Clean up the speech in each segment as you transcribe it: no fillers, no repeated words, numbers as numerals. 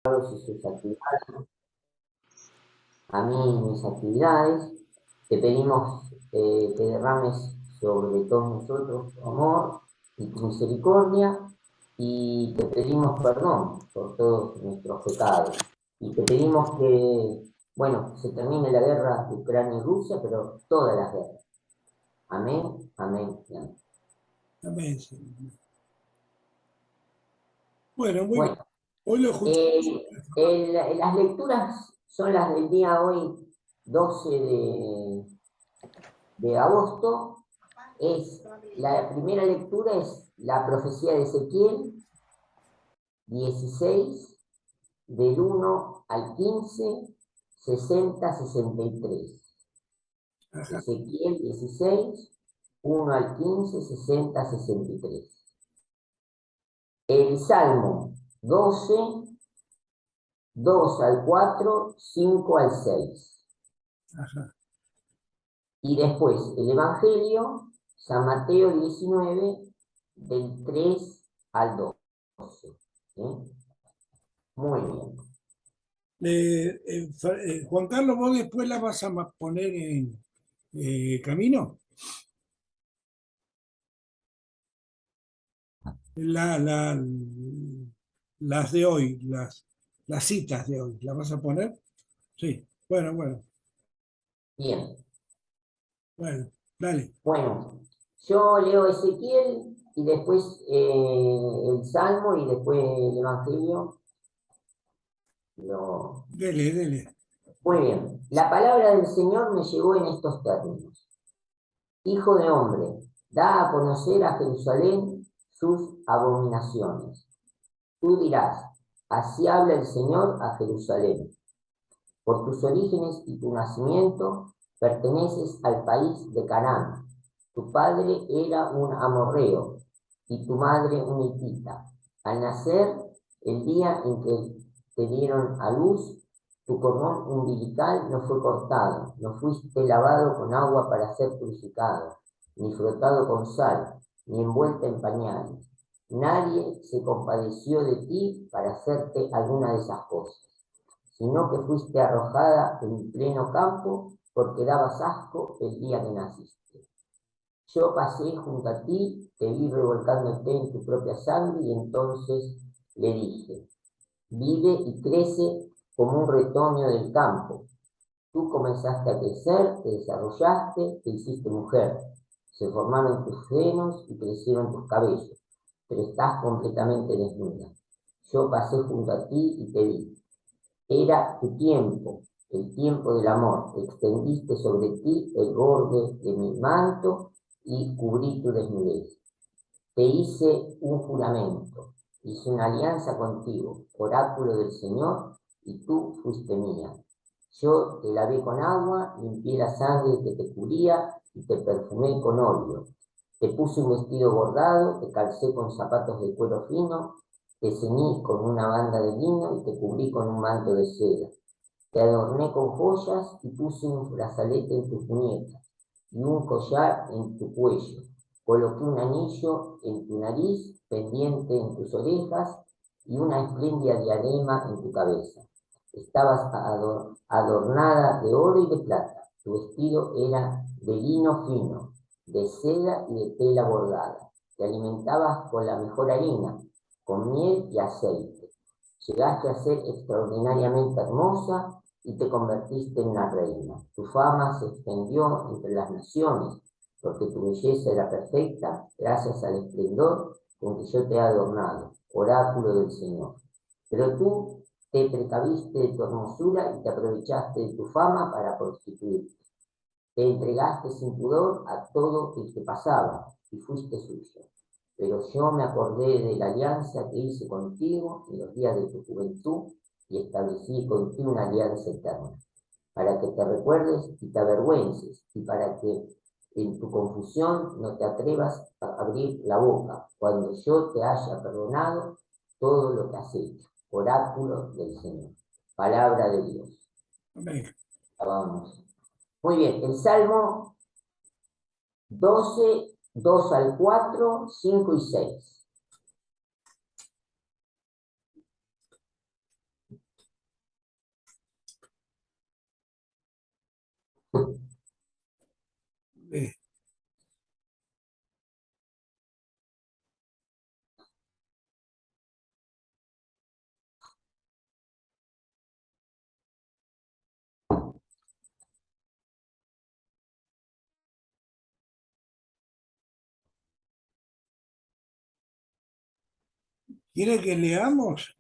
y sus actividades, a mí y mis actividades. Te pedimos que derrames sobre todos nosotros tu amor y tu misericordia, y te pedimos perdón por todos nuestros pecados. Y te pedimos que, bueno, se termine la guerra de Ucrania y Rusia, pero todas las guerras. Amén, amén y amén. Amén, Señor. Bueno, muy bien. Bueno, Hoy lo escuchamos. las lecturas son las del día hoy, 12 de agosto. La primera lectura es la profecía de Ezequiel 16, del 1 al 15, 60, 63. Ajá. Ezequiel 16, 1 al 15, 60, 63. El Salmo 12, 2 al 4, 5 al 6. Ajá. Y después el Evangelio, San Mateo 19, del 3 al 12. ¿Sí? Muy bien. Juan Carlos, vos después la vas a poner en camino. Las de hoy, las citas de hoy, ¿las vas a poner? Sí. Bueno, Bien. dale. Bueno, yo leo Ezequiel y después el Salmo y después el Evangelio. Dele. Muy bien. La palabra del Señor me llegó en estos términos. Hijo de hombre, da a conocer a Jerusalén sus abominaciones. Tú dirás, así habla el Señor a Jerusalén. Por tus orígenes y tu nacimiento perteneces al país de Canaán. Tu padre era un amorreo y tu madre un hitita. Al nacer, el día en que te dieron a luz, tu cordón umbilical no fue cortado, no fuiste lavado con agua para ser purificado, ni frotado con sal, ni envuelta en pañales. Nadie se compadeció de ti para hacerte alguna de esas cosas, sino que fuiste arrojada en pleno campo porque dabas asco el día que naciste. Yo pasé junto a ti, te vi revolcándote en tu propia sangre y entonces le dije, vive y crece como un retoño del campo. Tú comenzaste a crecer, te desarrollaste, te hiciste mujer. Se formaron tus senos y crecieron tus cabellos, pero estás completamente desnuda. Yo pasé junto a ti y te vi. Era tu tiempo, el tiempo del amor. Extendiste sobre ti el borde de mi manto y cubrí tu desnudez. Te hice un juramento, hice una alianza contigo, oráculo del Señor, y tú fuiste mía. Yo te lavé con agua, limpié la sangre que te cubría y te perfumé con óleo. Te puse un vestido bordado, te calcé con zapatos de cuero fino, te ceñí con una banda de lino y te cubrí con un manto de seda. Te adorné con joyas y puse un brazalete en tus muñecas y un collar en tu cuello. Coloqué un anillo en tu nariz, pendiente en tus orejas y una espléndida diadema en tu cabeza. Estabas adornada de oro y de plata. Tu vestido era de lino fino, de seda y de tela bordada. Te alimentabas con la mejor harina, con miel y aceite. Llegaste a ser extraordinariamente hermosa y te convertiste en una reina. Tu fama se extendió entre las naciones, porque tu belleza era perfecta, gracias al esplendor con que yo te he adornado, oráculo del Señor. Pero tú te precaviste de tu hermosura y te aprovechaste de tu fama para prostituirte. Te entregaste sin pudor a todo el que pasaba y fuiste suyo. Pero yo me acordé de la alianza que hice contigo en los días de tu juventud y establecí contigo una alianza eterna, para que te recuerdes y te avergüences, y para que en tu confusión no te atrevas a abrir la boca, cuando yo te haya perdonado todo lo que has hecho. Oráculo del Señor. Palabra de Dios. Amén. Vamos. Muy bien, el Salmo 12, 2 al 4, 5 y 6. ¿Quiere que leamos?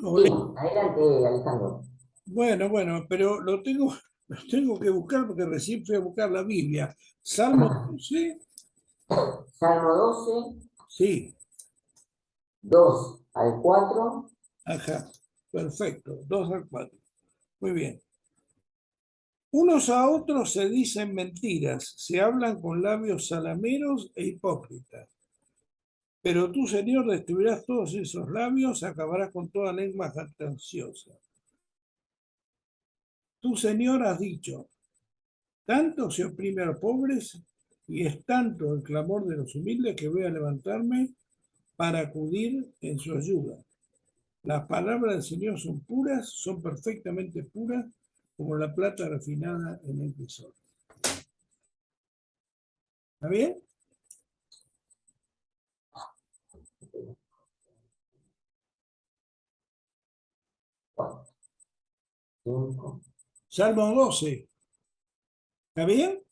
¿O Sí, adelante, Alejandro. Bueno, pero lo tengo que buscar porque recién fui a buscar la Biblia. Salmo 12, Salmo 12, sí, 2 al 4. ajá, perfecto, 2 al 4. Muy bien. Unos a otros se dicen mentiras, se hablan con labios salameros e hipócritas. Pero tú, Señor, destruirás todos esos labios, acabarás con toda lengua jactanciosa. Tú, Señor, has dicho, tanto se oprime a los pobres y es tanto el clamor de los humildes que voy a levantarme para acudir en su ayuda. Las palabras del Señor son puras, son perfectamente puras, como la plata refinada en el crisol. ¿Está bien? 4, 5. Salmo 12. ¿Está bien?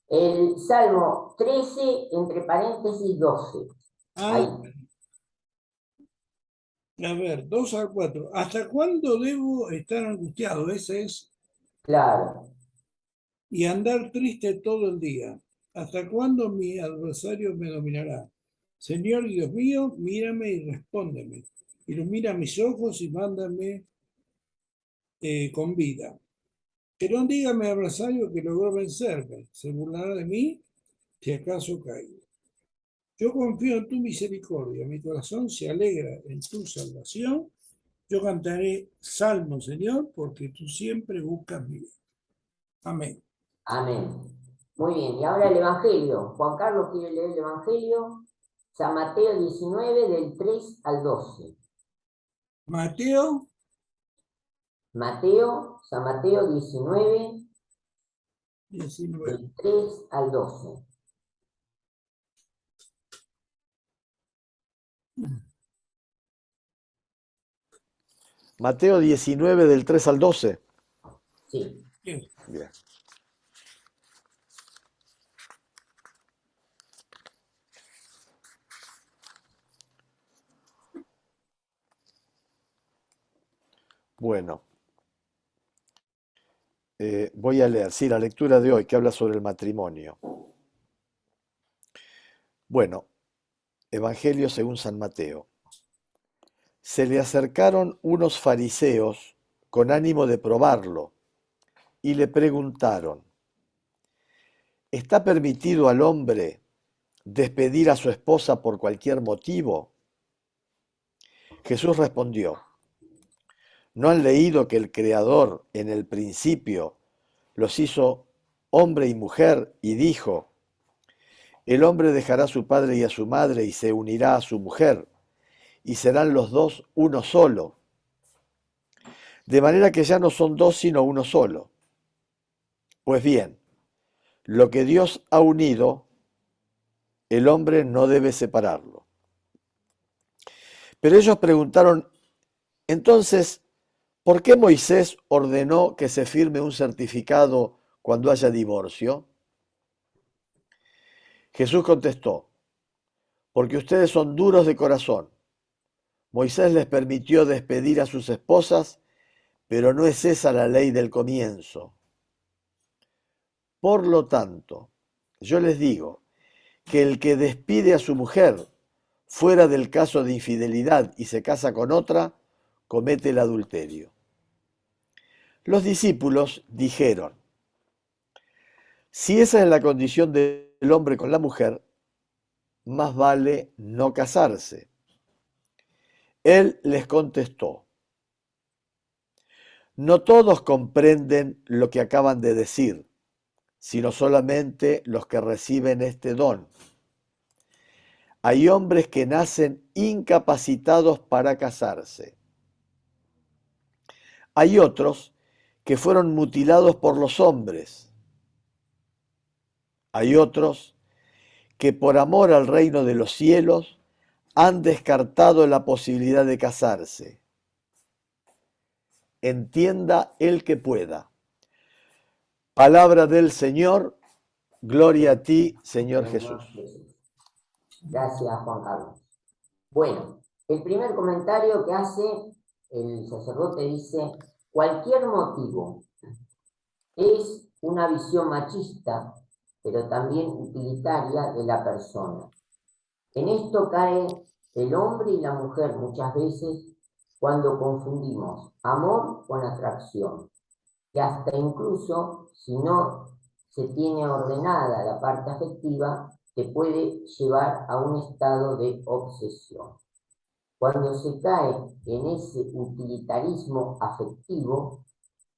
El Salmo 13, entre paréntesis 12. Ah, Ahí, a ver, 2 al 4. ¿Hasta cuándo debo estar angustiado? Ese es. claro. Y andar triste todo el día. ¿Hasta cuándo mi adversario me dominará? Señor y Dios mío, mírame y respóndeme. Ilumina mis ojos y mándame con vida. Que no diga mi adversario que logró vencerme. Se burlará de mí si acaso caigo. Yo confío en tu misericordia. Mi corazón se alegra en tu salvación. Yo cantaré salmos, Señor, porque tú siempre buscas mi bien. Amén. Amén. Muy bien, y ahora el Evangelio. Juan Carlos quiere leer el Evangelio. San Mateo 19, del 3 al 12. Mateo San Mateo 19, 19. del 3 al 12. Mateo 19 del 3 al 12. Sí. Bien. Bien. Bueno, voy a leer, sí, la lectura de hoy que habla sobre el matrimonio. Bueno, Evangelio según San Mateo. Se le acercaron unos fariseos con ánimo de probarlo y le preguntaron, ¿está permitido al hombre despedir a su esposa por cualquier motivo? Jesús respondió, ¿no han leído que el Creador en el principio los hizo hombre y mujer y dijo, el hombre dejará a su padre y a su madre y se unirá a su mujer y serán los dos uno solo? De manera que ya no son dos sino uno solo. Pues bien, lo que Dios ha unido, el hombre no debe separarlo. Pero ellos preguntaron, entonces, ¿por qué Moisés ordenó que se firme un certificado cuando haya divorcio? Jesús contestó, porque ustedes son duros de corazón. Moisés les permitió despedir a sus esposas, pero no es esa la ley del comienzo. Por lo tanto, yo les digo que el que despide a su mujer fuera del caso de infidelidad y se casa con otra, comete el adulterio. Los discípulos dijeron, si esa es la condición del hombre con la mujer, más vale no casarse. Él les contestó, no todos comprenden lo que acaban de decir, sino solamente los que reciben este don. Hay hombres que nacen incapacitados para casarse. Hay otros que fueron mutilados por los hombres. Hay otros que por amor al reino de los cielos han descartado la posibilidad de casarse. Entienda el que pueda. Palabra del Señor, gloria a ti, Señor Jesús. Gracias, Juan Carlos. Bueno, El primer comentario que hace el sacerdote dice, cualquier motivo es una visión machista, pero también utilitaria de la persona. En esto cae el hombre y la mujer muchas veces cuando confundimos amor con atracción, que hasta incluso si no se tiene ordenada la parte afectiva, te puede llevar a un estado de obsesión. Cuando se cae en ese utilitarismo afectivo,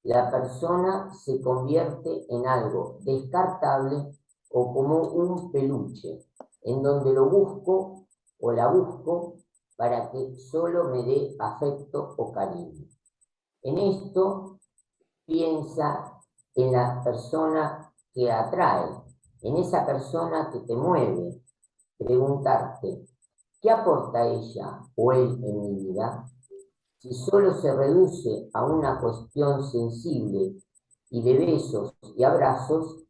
la persona se convierte en algo descartable o como un peluche, en donde lo busco o la busco para que solo me dé afecto o cariño. En esto piensa en la persona que atrae, en esa persona que te mueve, preguntarte, ¿qué aporta ella o él en mi vida? Si solo se reduce a una cuestión sensible y de besos y abrazos,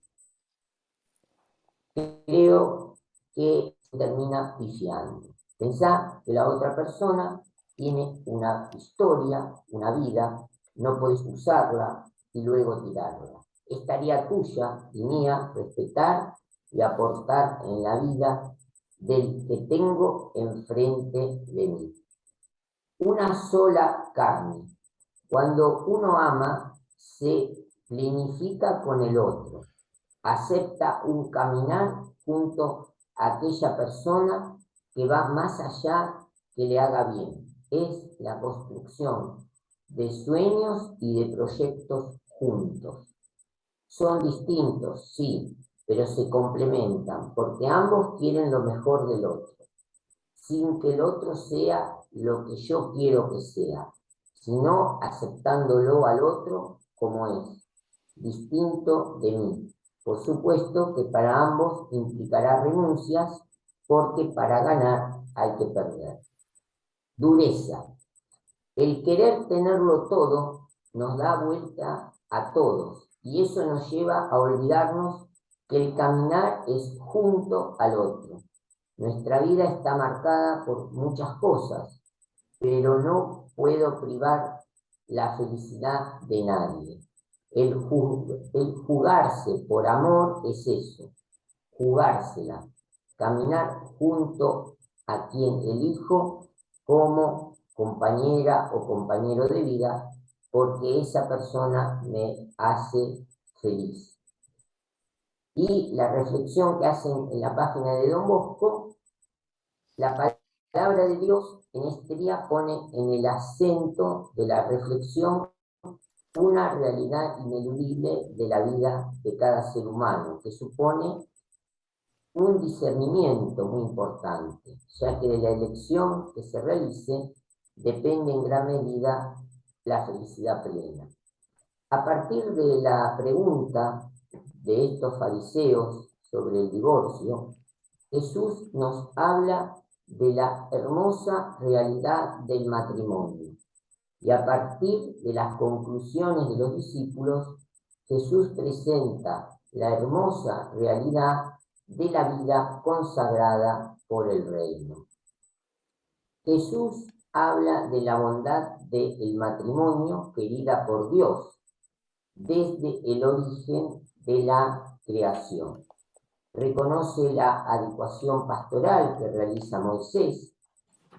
creo que se termina pifiando. Pensá que la otra persona tiene una historia, una vida, no podés usarla y luego tirarla. Es tarea tuya y mía respetar y aportar en la vida del que tengo enfrente de mí. Una sola carne. Cuando uno ama, se planifica con el otro, acepta un caminar junto a aquella persona que va más allá, que le haga bien. Es la construcción de sueños y de proyectos juntos. Son distintos, sí, pero se complementan, porque ambos quieren lo mejor del otro, sin que el otro sea lo que yo quiero que sea, sino aceptándolo al otro como es, distinto de mí. Por supuesto que para ambos implicará renuncias, porque para ganar hay que perder. Dureza. El querer tenerlo todo nos da vuelta a todos, y eso nos lleva a olvidarnos que el caminar es junto al otro. Nuestra vida está marcada por muchas cosas, pero no puedo privar la felicidad de nadie. El jugarse por amor es eso, jugársela, caminar junto a quien elijo como compañera o compañero de vida, porque esa persona me hace feliz. Y la reflexión que hacen en la página de Don Bosco, la palabra de Dios en este día pone en el acento de la reflexión una realidad ineludible de la vida de cada ser humano, que supone un discernimiento muy importante, ya que de la elección que se realice depende en gran medida la felicidad plena. A partir de la pregunta de estos fariseos sobre el divorcio, Jesús nos habla de la hermosa realidad del matrimonio. Y a partir de las conclusiones de los discípulos, Jesús presenta la hermosa realidad de la vida consagrada por el reino. Jesús habla de la bondad del matrimonio querida por Dios desde el origen de la creación. Reconoce la adecuación pastoral que realiza Moisés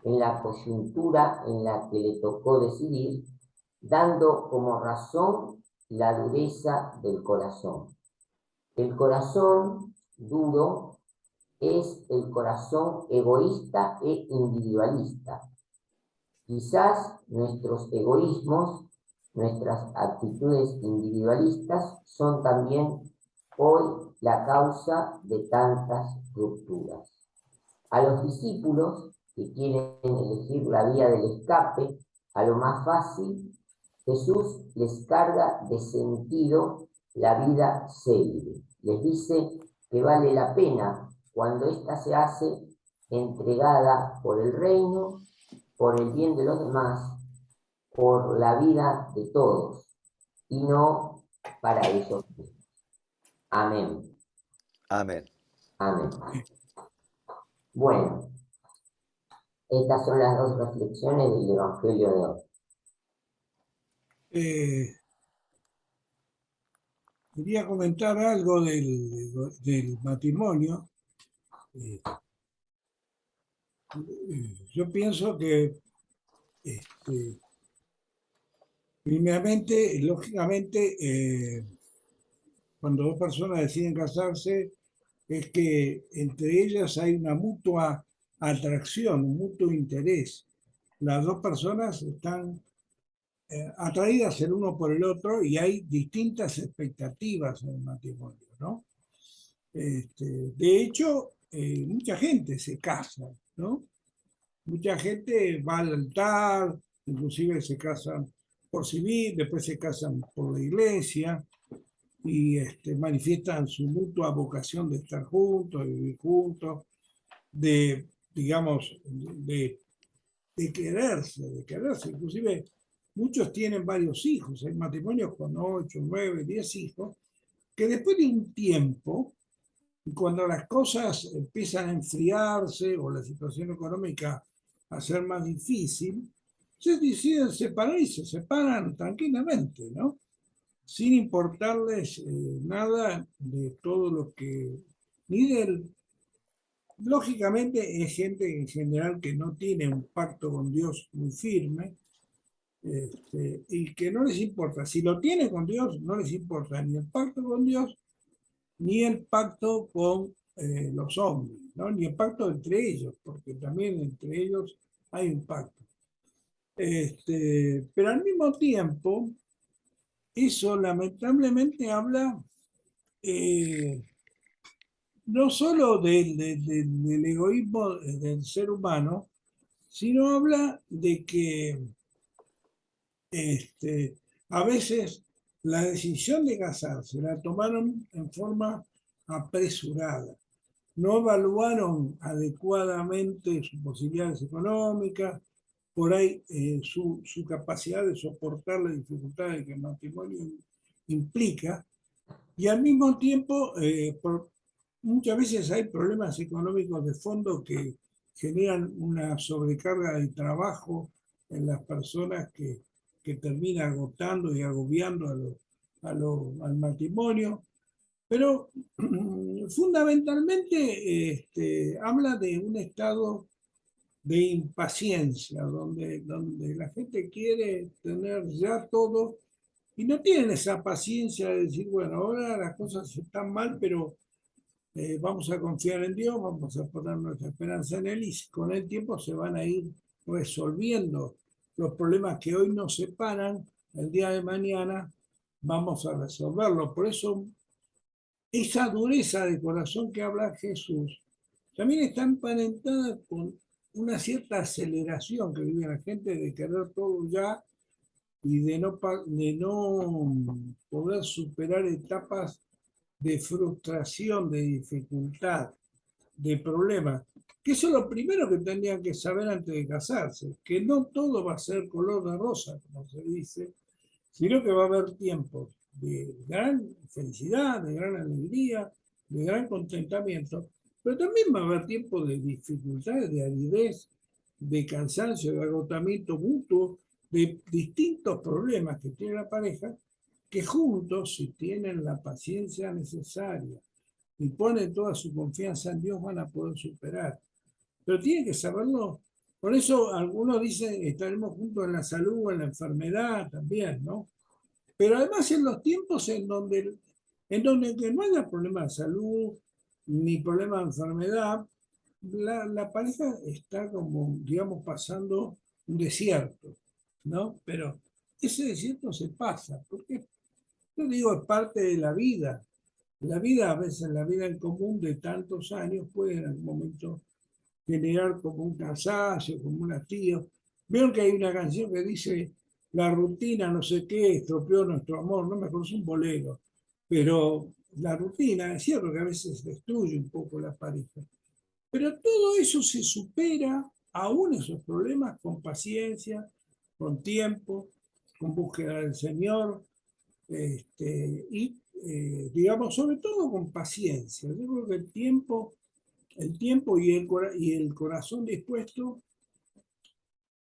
en la coyuntura en la que le tocó decidir, dando como razón la dureza del corazón. El corazón duro es el corazón egoísta e individualista. Quizás nuestros egoísmos, nuestras actitudes individualistas son también hoy la causa de tantas rupturas. A los discípulos que quieren elegir la vía del escape a lo más fácil, Jesús les carga de sentido la vida célibe. Les dice que vale la pena cuando ésta se hace entregada por el reino, por el bien de los demás, por la vida de todos, y no para ellos mismos. Amén. Amén. Amén. Bueno, Estas son las dos reflexiones del Evangelio de hoy. Quería comentar algo del matrimonio. Yo pienso que, primeramente, lógicamente, cuando dos personas deciden casarse, es que entre ellas hay una mutua atracción, un mutuo interés. Las dos personas están atraídas el uno por el otro y hay distintas expectativas en el matrimonio, ¿no? De hecho, mucha gente se casa, ¿no? Mucha gente va al altar, inclusive se casan por civil, después se casan por la iglesia y manifiestan su mutua vocación de estar juntos, de vivir juntos, de, digamos, de quererse. Inclusive muchos tienen varios hijos, hay matrimonios con 8, 9, 10 hijos, que después de un tiempo, cuando las cosas empiezan a enfriarse o la situación económica a ser más difícil, se deciden separar y se separan tranquilamente, ¿no? Sin importarles nada de todo lo que, ni del... Lógicamente es gente en general que no tiene un pacto con Dios muy firme, y que no les importa. Si lo tiene con Dios, no les importa ni el pacto con Dios, ni el pacto con los hombres, ¿no? Ni el pacto entre ellos, porque también entre ellos hay un pacto. Pero al mismo tiempo, eso lamentablemente habla no solo del egoísmo del ser humano, sino habla de que a veces la decisión de casarse la tomaron en forma apresurada. No evaluaron adecuadamente sus posibilidades económicas, por ahí su capacidad de soportar las dificultades que el matrimonio implica, y al mismo tiempo, muchas veces hay problemas económicos de fondo que generan una sobrecarga de trabajo en las personas que termina agotando y agobiando al matrimonio. Pero fundamentalmente habla de un estado de impaciencia, donde la gente quiere tener ya todo y no tienen esa paciencia de decir, bueno, ahora las cosas están mal, pero vamos a confiar en Dios, vamos a poner nuestra esperanza en Él y con el tiempo se van a ir resolviendo los problemas que hoy nos separan, el día de mañana vamos a resolverlos. Por eso esa dureza de corazón que habla Jesús también está emparentada con una cierta aceleración que vive la gente de querer todo ya y de no poder superar etapas de frustración, de dificultad, de problemas. Que eso es lo primero que tendrían que saber antes de casarse, que no todo va a ser color de rosa, como se dice, sino que va a haber tiempos de gran felicidad, de gran alegría, de gran contentamiento, pero también va a haber tiempos de dificultades, de aridez, de cansancio, de agotamiento mutuo, de distintos problemas que tiene la pareja, que juntos, si tienen la paciencia necesaria y ponen toda su confianza en Dios, van a poder superar. Pero tienen que saberlo. Por eso algunos dicen, estaremos juntos en la salud o en la enfermedad también, ¿no? Pero además en los tiempos en donde que no haya problema de salud ni problema de enfermedad, la pareja está como, digamos, pasando un desierto, ¿no? Pero ese desierto se pasa, porque yo digo, es parte de la vida. La vida, a veces la vida en común de tantos años puede en algún momento generar como un cansancio, como un hastío. Veo que hay una canción que dice, la rutina, no sé qué, estropeó nuestro amor, no me acuerdo, es un bolero, pero la rutina, es cierto que a veces destruye un poco la pareja, pero todo eso se supera, aún esos problemas, con paciencia, con tiempo, con búsqueda del Señor, y digamos, sobre todo con paciencia. Yo creo que el tiempo y el corazón dispuesto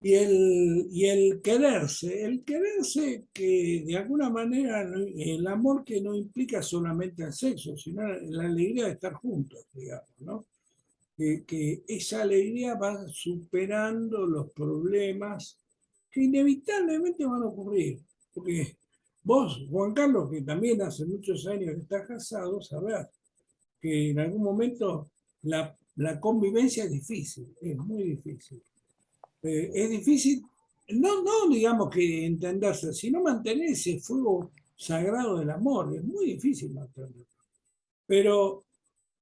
y el quererse que de alguna manera el amor que no implica solamente el sexo, sino la alegría de estar juntos, digamos, ¿no? Que esa alegría va superando los problemas que inevitablemente van a ocurrir. Porque vos, Juan Carlos, que también hace muchos años que estás casado, sabrás que en algún momento la convivencia es difícil, es muy difícil. Es difícil, no digamos que entenderse, sino mantener ese fuego sagrado del amor, es muy difícil mantenerlo. Pero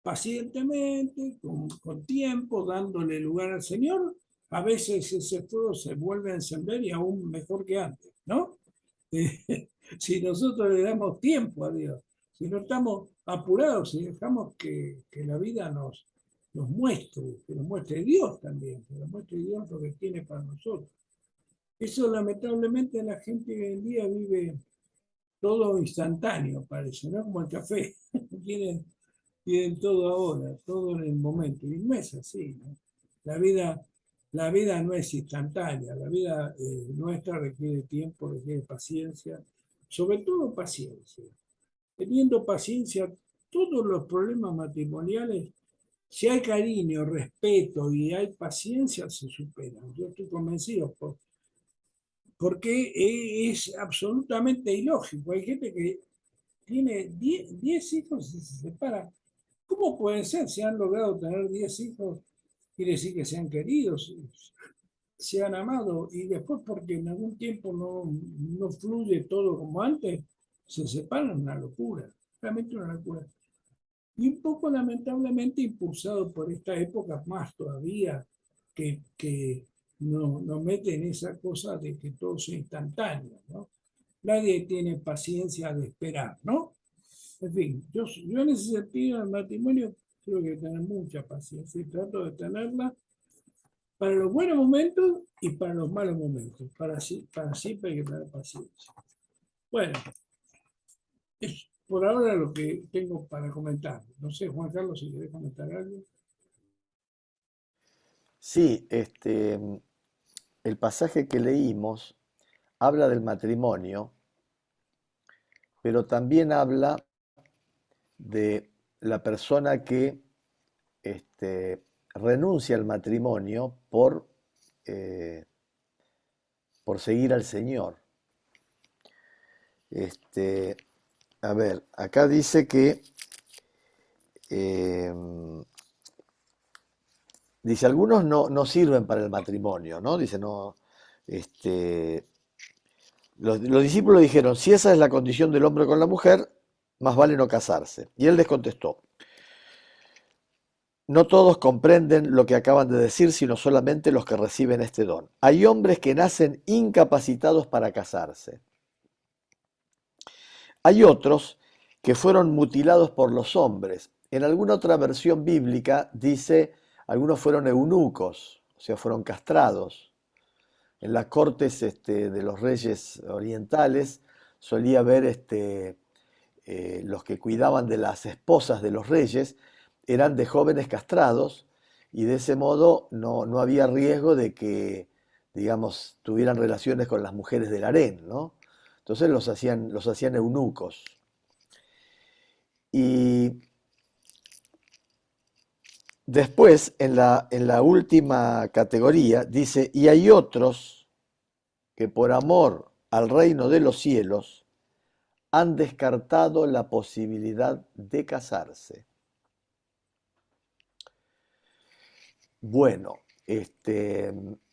pacientemente, con tiempo, dándole lugar al Señor, a veces ese fuego se vuelve a encender y aún mejor que antes, ¿no? Si nosotros le damos tiempo a Dios, si no estamos apurados, si dejamos que la vida nos muestre, que nos muestre Dios también, que nos muestre Dios lo que tiene para nosotros. Eso lamentablemente la gente hoy en día vive todo instantáneo, parece, ¿no? Como el café. Quieren Tienen todo ahora, todo en el momento. Y no es así, ¿no? La vida, la vida no es instantánea, la vida nuestra requiere tiempo, requiere paciencia, sobre todo paciencia. Teniendo paciencia, todos los problemas matrimoniales, si hay cariño, respeto y hay paciencia, se superan. Yo estoy convencido, porque es absolutamente ilógico. Hay gente que tiene 10 hijos y se separa. ¿Cómo pueden ser? Si han logrado tener 10 hijos, quiere decir que se han querido, se han amado, y después porque en algún tiempo no fluye todo como antes, se separan, una locura, realmente una locura. Y un poco lamentablemente impulsado por esta época más todavía, que nos mete en esa cosa de que todo sea instantáneo, ¿no? Nadie tiene paciencia de esperar, ¿no? En fin, yo en ese sentido, en el matrimonio, creo que tener mucha paciencia y trato de tenerla para los buenos momentos y para los malos momentos. Para siempre hay que tener paciencia. Bueno, es por ahora lo que tengo para comentar. No sé, Juan Carlos, si querés comentar algo. Sí, el pasaje que leímos habla del matrimonio, pero también habla de la persona que renuncia al matrimonio eh, por seguir al Señor. Este, a ver, acá dice que, eh, dice, algunos no sirven para el matrimonio, ¿no? Dice, no, los discípulos dijeron, si esa es la condición del hombre con la mujer, más vale no casarse. Y él les contestó, no todos comprenden lo que acaban de decir, sino solamente los que reciben este don. Hay hombres que nacen incapacitados para casarse. Hay otros que fueron mutilados por los hombres. En alguna otra versión bíblica dice, algunos fueron eunucos, o sea, fueron castrados. En las cortes de los reyes orientales solía haber los que cuidaban de las esposas de los reyes, eran de jóvenes castrados y de ese modo no había riesgo de que, digamos, tuvieran relaciones con las mujeres del harén, ¿no? Entonces los hacían eunucos. Y después, en la última categoría, dice, y hay otros que por amor al reino de los cielos han descartado la posibilidad de casarse. Bueno,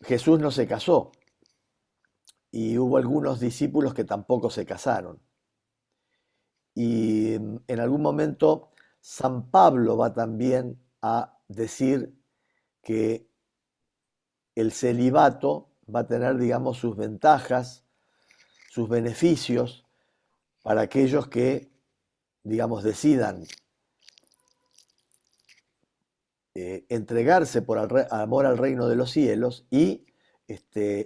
Jesús no se casó y hubo algunos discípulos que tampoco se casaron. Y en algún momento San Pablo va también a decir que el celibato va a tener, digamos, sus ventajas, sus beneficios para aquellos que, digamos, decidan entregarse por amor al reino de los cielos y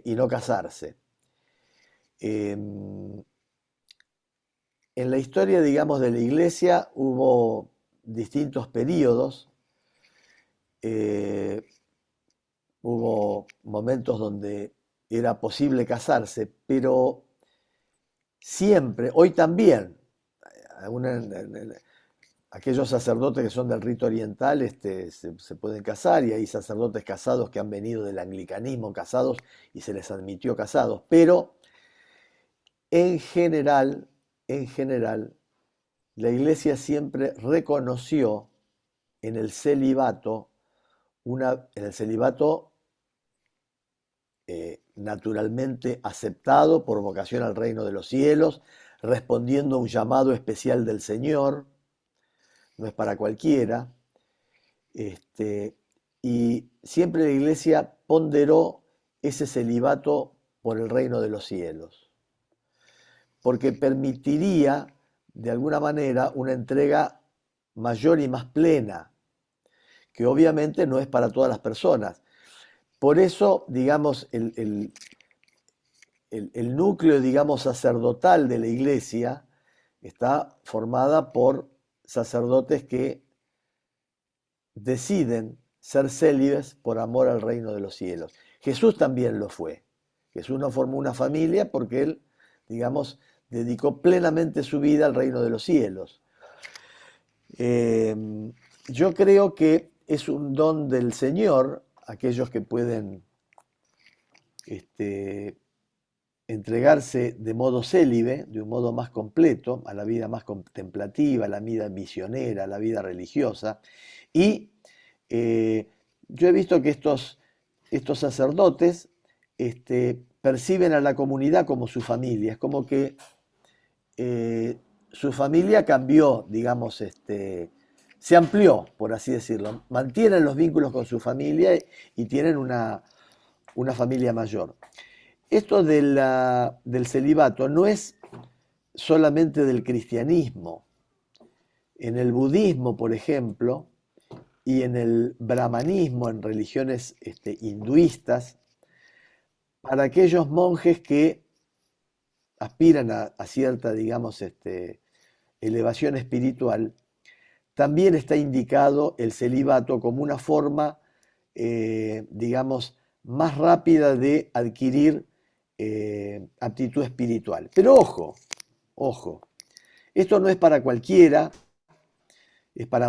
no casarse. En la historia, digamos, de la iglesia hubo distintos periodos. Hubo momentos donde era posible casarse, pero siempre, hoy también, aquellos sacerdotes que son del rito oriental se pueden casar, y hay sacerdotes casados que han venido del anglicanismo casados y se les admitió casados, pero en general, la Iglesia siempre reconoció en el celibato, naturalmente aceptado por vocación al reino de los cielos, respondiendo a un llamado especial del Señor, no es para cualquiera, y siempre la Iglesia ponderó ese celibato por el reino de los cielos, porque permitiría, de alguna manera, una entrega mayor y más plena, que obviamente no es para todas las personas. Por eso, digamos, el núcleo, digamos, sacerdotal de la Iglesia está formada por sacerdotes que deciden ser célibes por amor al reino de los cielos. Jesús también lo fue. Jesús no formó una familia porque él, digamos, dedicó plenamente su vida al reino de los cielos. Yo creo que es un don del Señor, aquellos que pueden entregarse de modo célibe, de un modo más completo, a la vida más contemplativa, a la vida misionera, a la vida religiosa. Y yo he visto que estos sacerdotes perciben a la comunidad como su familia. Es como que su familia cambió, digamos, se amplió, por así decirlo. Mantienen los vínculos con su familia y tienen una familia mayor. Esto del celibato no es solamente del cristianismo. En el budismo, por ejemplo, y en el brahmanismo, en religiones hinduistas, para aquellos monjes que aspiran a cierta, digamos, elevación espiritual, también está indicado el celibato como una forma, digamos, más rápida de adquirir aptitud espiritual. Pero ojo, esto no es para cualquiera, es para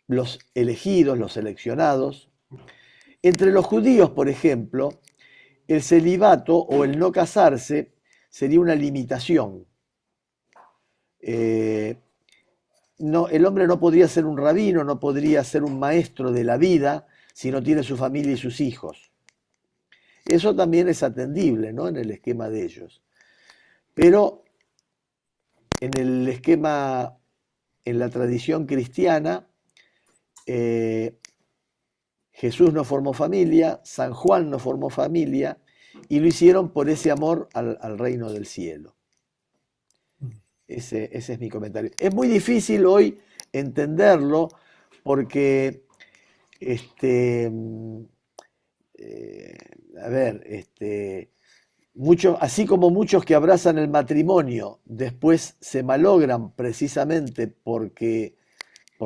los elegidos, los seleccionados. Entre los judíos, por ejemplo, el celibato o el no casarse sería una limitación. No, el hombre no podría ser un rabino, no podría ser un maestro de la vida si no tiene su familia y sus hijos. Eso también es atendible, ¿no?, en el esquema de ellos. Pero en el esquema, en la tradición cristiana, Jesús no formó familia, San Juan no formó familia, y lo hicieron por ese amor al reino del cielo. Ese es mi comentario. Es muy difícil hoy entenderlo porque, así como muchos que abrazan el matrimonio después se malogran precisamente por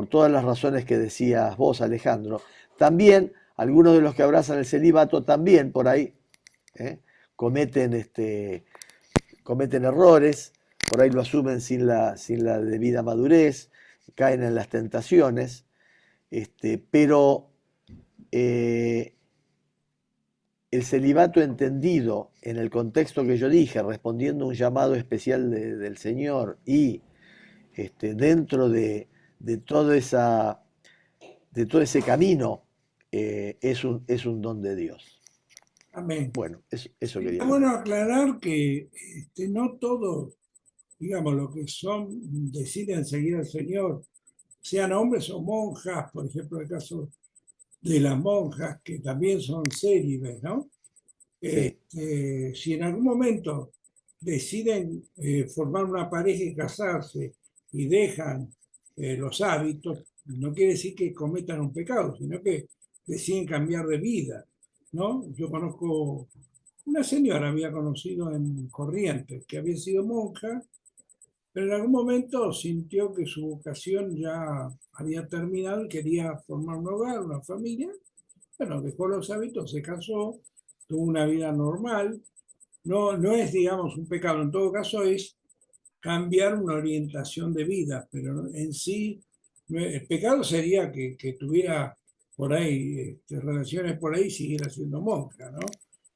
todas las razones que decías vos, Alejandro, también algunos de los que abrazan el celibato también por ahí cometen errores, por ahí lo asumen sin la debida madurez, caen en las tentaciones, pero el celibato entendido en el contexto que yo dije, respondiendo a un llamado especial del Señor y dentro de todo ese camino, es un don de Dios. Amén. Bueno, eso quería Está decir. bueno aclarar que no todos, digamos, los que deciden seguir al Señor, sean hombres o monjas, por ejemplo, el caso de las monjas, que también son célibes, ¿no? Sí. Si en algún momento deciden formar una pareja y casarse y dejan los hábitos, no quiere decir que cometan un pecado, sino que deciden cambiar de vida, ¿no? Yo conozco una señora, había conocido en Corrientes, que había sido monja, pero en algún momento sintió que su vocación ya había terminado y quería formar un hogar, una familia. Bueno, dejó los hábitos, se casó, tuvo una vida normal, no es, digamos, un pecado. En todo caso, es cambiar una orientación de vida, pero en sí, el pecado sería que tuviera por ahí relaciones por ahí y siguiera siendo monja, ¿no?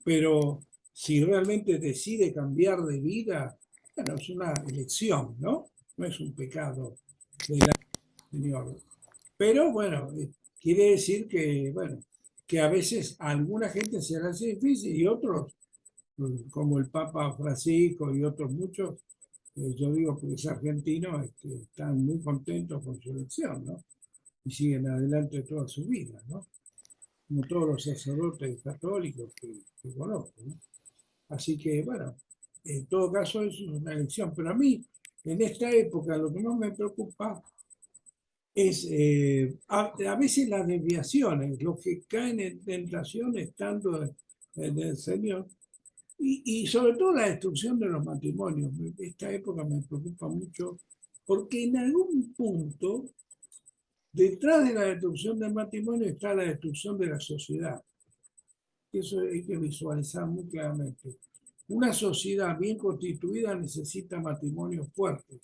Pero si realmente decide cambiar de vida, bueno, es una elección, ¿no? No es un pecado del Señor. Pero bueno, quiere decir que, bueno, que a veces a alguna gente se le hace difícil y otros, como el Papa Francisco y otros muchos, yo digo porque es argentino, están muy contentos con su elección, ¿no? Y siguen adelante toda su vida, ¿no? Como todos los sacerdotes católicos que conozco, ¿no? Así que, bueno, en todo caso es una elección. Pero a mí, en esta época, lo que más me preocupa es a veces las desviaciones, los que caen en tentación estando en el Señor, y sobre todo la destrucción de los matrimonios. Esta época me preocupa mucho porque en algún punto, detrás de la destrucción del matrimonio está la destrucción de la sociedad. Eso hay que visualizar muy claramente. Una sociedad bien constituida necesita matrimonios fuertes.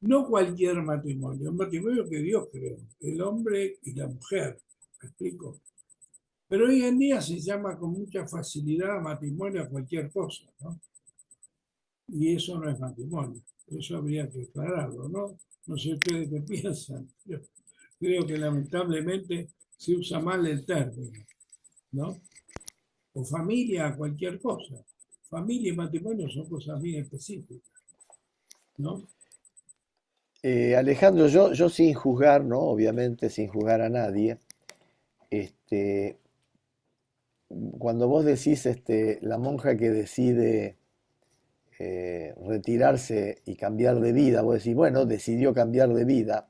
No cualquier matrimonio, un matrimonio que Dios creó, el hombre y la mujer. ¿Me explico? Pero hoy en día se llama con mucha facilidad matrimonio a cualquier cosa, ¿no? Y eso no es matrimonio. Eso habría que aclararlo, ¿no? No sé ustedes qué piensan. Yo creo que lamentablemente se usa mal el término, ¿no? O familia, cualquier cosa. Familia y matrimonio son cosas bien específicas, ¿no? Alejandro, yo sin juzgar, ¿no? Obviamente sin juzgar a nadie, este, cuando vos decís la monja que decide retirarse y cambiar de vida, vos decís, bueno, decidió cambiar de vida.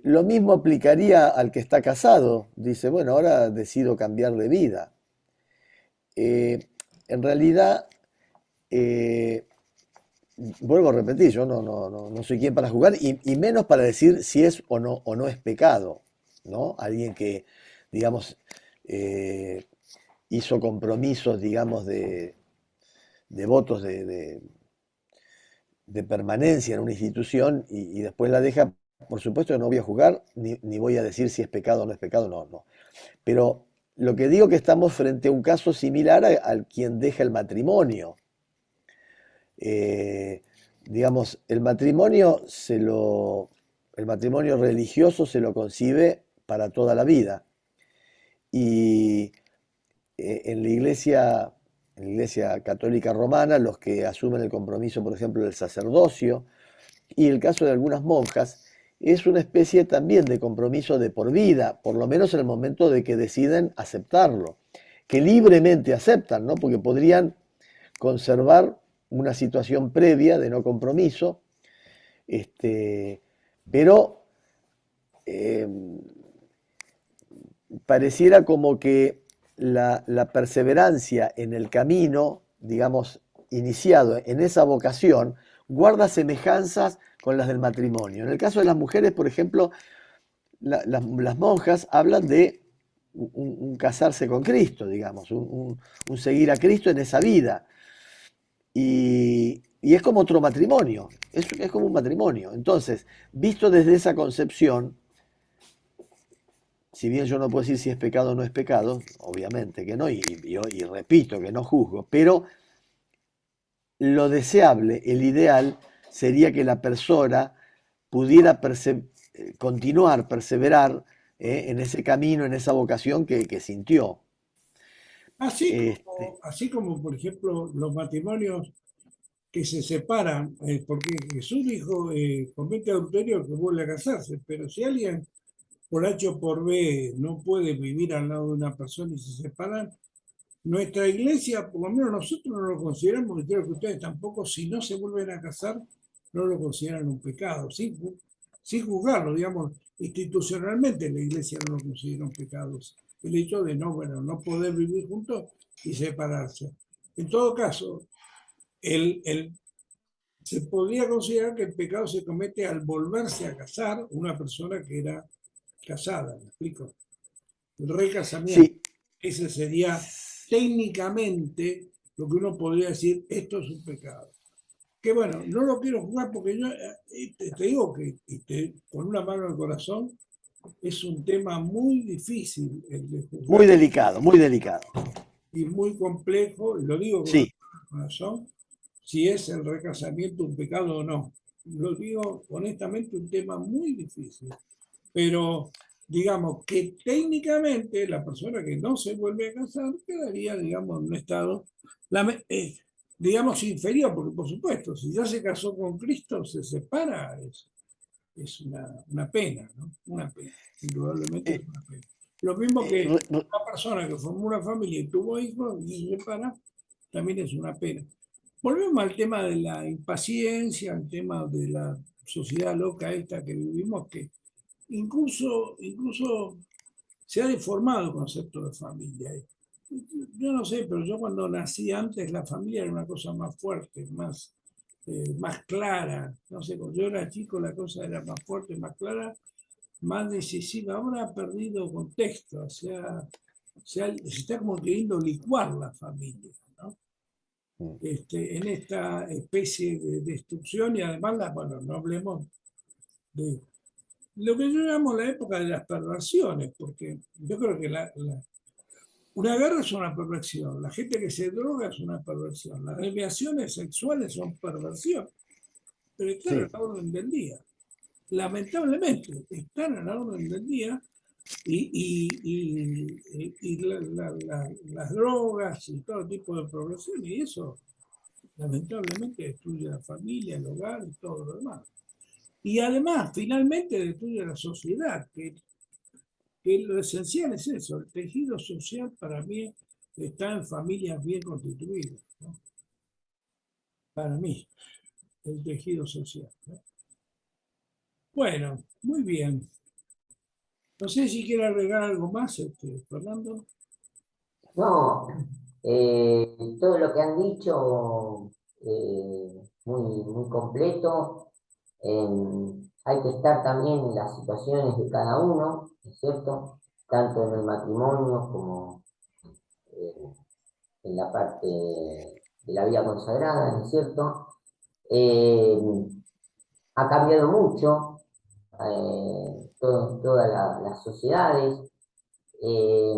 Lo mismo aplicaría al que está casado. Dice, bueno, ahora decido cambiar de vida. En realidad, eh, vuelvo a repetir, yo no soy quien para jugar y menos para decir si es o no es pecado, ¿no? Alguien que, digamos, eh, hizo compromisos, digamos, de votos de permanencia en una institución y después la deja, por supuesto que no voy a jugar ni voy a decir si es pecado o no es pecado, no. Pero lo que digo que estamos frente a un caso similar al quien deja el matrimonio. Eh, digamos, el matrimonio religioso se lo concibe para toda la vida. Y en la iglesia católica romana, los que asumen el compromiso, por ejemplo, del sacerdocio, y el caso de algunas monjas, es una especie también de compromiso de por vida, por lo menos en el momento de que deciden aceptarlo, que libremente aceptan, ¿no? Porque podrían conservar una situación previa de no compromiso, pero eh, pareciera como que la perseverancia en el camino, digamos, iniciado en esa vocación, guarda semejanzas con las del matrimonio. En el caso de las mujeres, por ejemplo, las monjas hablan de un casarse con Cristo, digamos, un seguir a Cristo en esa vida. Y es como otro matrimonio, es como un matrimonio. Entonces, visto desde esa concepción, si bien yo no puedo decir si es pecado o no es pecado, obviamente que no, y repito que no juzgo, pero lo deseable, el ideal, sería que la persona pudiera continuar, perseverar en ese camino, en esa vocación que sintió. Este, Así como, por ejemplo, los matrimonios que se separan, porque Jesús dijo, comete adulterio que vuelve a casarse, pero si alguien por H o por B no puede vivir al lado de una persona y se separan, nuestra iglesia, por lo menos nosotros no lo consideramos, y creo que ustedes tampoco, si no se vuelven a casar, no lo consideran un pecado, sin juzgarlo, digamos, institucionalmente la iglesia no lo considera un pecado. El hecho de no, bueno, no poder vivir juntos y separarse. En todo caso, se podría considerar que el pecado se comete al volverse a casar una persona que era casada, ¿me explico? El recasamiento. sí, Ese sería técnicamente lo que uno podría decir, esto es un pecado. Que bueno, no lo quiero jugar porque yo te digo que con una mano en el corazón es un tema muy difícil el de Muy juzgar delicado, muy delicado. y muy complejo, y lo digo con una Sí, mano en el corazón, si es el recasamiento un pecado o no. Lo digo honestamente, un tema muy difícil. Pero digamos que técnicamente la persona que no se vuelve a casar quedaría, digamos, en un estado, digamos, inferior, porque por supuesto, si ya se casó con Cristo, se separa, es una pena, ¿no? Una pena, indudablemente eh, es una pena. Lo mismo eh, que re- re- una persona que formó una familia y tuvo hijos y se separa, también es una pena. Volvemos al tema de la impaciencia, al tema de la sociedad loca esta que vivimos, que incluso se ha deformado el concepto de familia. Yo no sé, pero yo cuando nací antes la familia era una cosa más fuerte, más clara. No sé, cuando yo era chico la cosa era más fuerte, más clara, más decisiva. Ahora ha perdido contexto, se está como queriendo licuar la familia, ¿no? En esta especie de destrucción y además, bueno, no hablemos de lo que yo llamo la época de las perversiones, porque yo creo que una guerra es una perversión, la gente que se droga es una perversión, las desviaciones sexuales son perversión, pero están en sí. la orden del día. Lamentablemente, están en la orden del día y las drogas y todo tipo de perversión, y eso lamentablemente destruye la familia, el hogar y todo lo demás. Y además, finalmente destruye la sociedad, que lo esencial es eso, el tejido social para mí está en familias bien constituidas, ¿no? Para mí, el tejido social, ¿no? Bueno, muy bien. No sé si quiere agregar algo más, Fernando. No, todo lo que han dicho, muy completo. Hay que estar también en las situaciones de cada uno, ¿es cierto? Tanto en el matrimonio como eh, en la parte de la vida consagrada, ¿no es cierto? Eh, Ha cambiado mucho todas las sociedades. eh,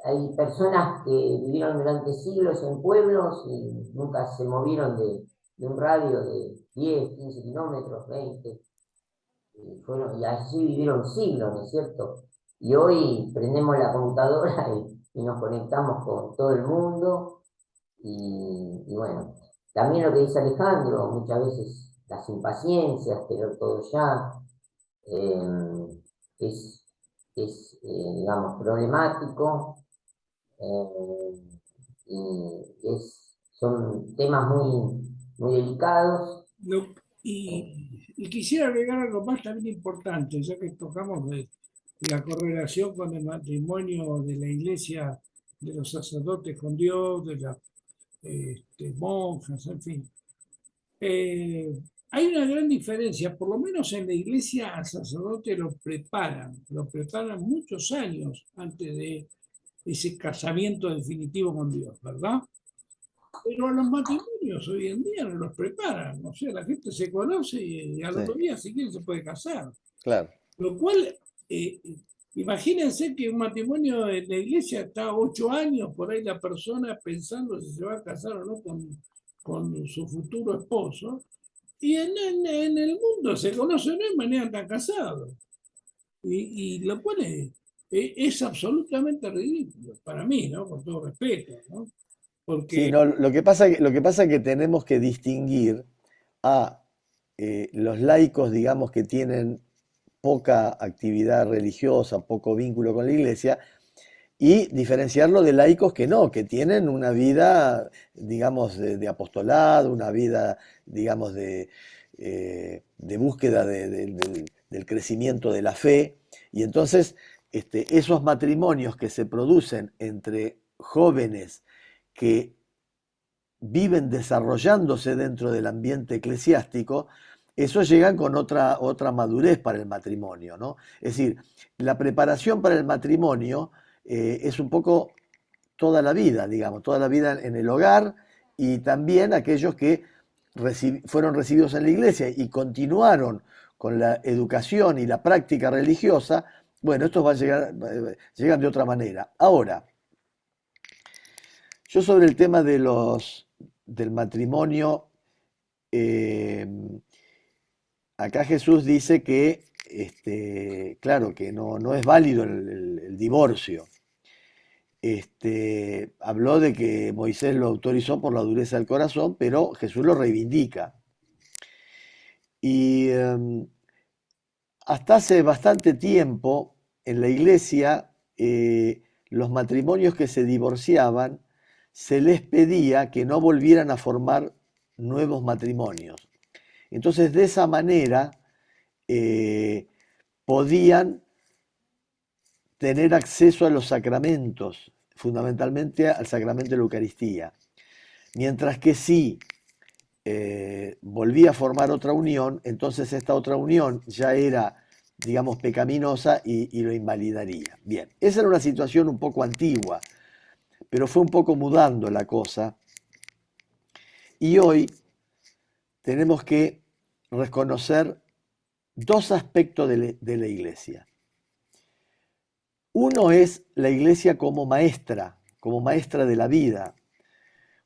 hay personas que vivieron durante siglos en pueblos y nunca se movieron de un radio de 10, 15 kilómetros, 20, y así vivieron siglos, ¿no es cierto? Y hoy prendemos la computadora y nos conectamos con todo el mundo y bueno, también lo que dice Alejandro, muchas veces las impaciencias, querer todo ya, eh, es, digamos, problemático, eh, son temas muy delicados. Lo- y quisiera agregar algo más también importante, ya que tocamos de la correlación con el matrimonio de la iglesia, de los sacerdotes con Dios, de las monjas, en fin. Hay una gran diferencia, por lo menos en la iglesia al sacerdote lo preparan muchos años antes de ese casamiento definitivo con Dios, ¿verdad? Pero a los matrimonios hoy en día no los preparan, o sea, la gente se conoce y al Sí, otro día si quiere se puede casar. claro. Lo cual, imagínense que un matrimonio en la iglesia está 8 años, por ahí la persona pensando si se va a casar o no con su futuro esposo, y en el mundo se conocen de manera tan casados. Y lo pone, es absolutamente ridículo, para mí, ¿no? Con todo respeto, ¿no? Sí, Porque, no, lo que pasa es que tenemos que distinguir a los laicos, digamos, que tienen poca actividad religiosa, poco vínculo con la iglesia, y diferenciarlo de laicos que no, que tienen una vida, digamos, de apostolado, una vida, digamos, de búsqueda del crecimiento de la fe. Y entonces, esos matrimonios que se producen entre jóvenes que viven desarrollándose dentro del ambiente eclesiástico, esos llegan con otra madurez para el matrimonio, ¿no? Es decir, la preparación para el matrimonio es un poco toda la vida, digamos, toda la vida en el hogar, y también aquellos que fueron recibidos en la iglesia y continuaron con la educación y la práctica religiosa. Bueno, estos van a llegan de otra manera. Ahora, yo sobre el tema del matrimonio, acá Jesús dice que, claro, que no es válido el divorcio. Habló de que Moisés lo autorizó por la dureza del corazón, pero Jesús lo reivindica. Y hasta hace bastante tiempo en la iglesia, los matrimonios que se divorciaban, se les pedía que no volvieran a formar nuevos matrimonios. Entonces, de esa manera, podían tener acceso a los sacramentos, fundamentalmente al sacramento de la Eucaristía. Mientras que si volvía a formar otra unión, entonces esta otra unión ya era, digamos, pecaminosa y lo invalidaría. Bien, esa era una situación un poco antigua, pero fue un poco mudando la cosa. Y hoy tenemos que reconocer dos aspectos de la iglesia. Uno es la iglesia como maestra de la vida,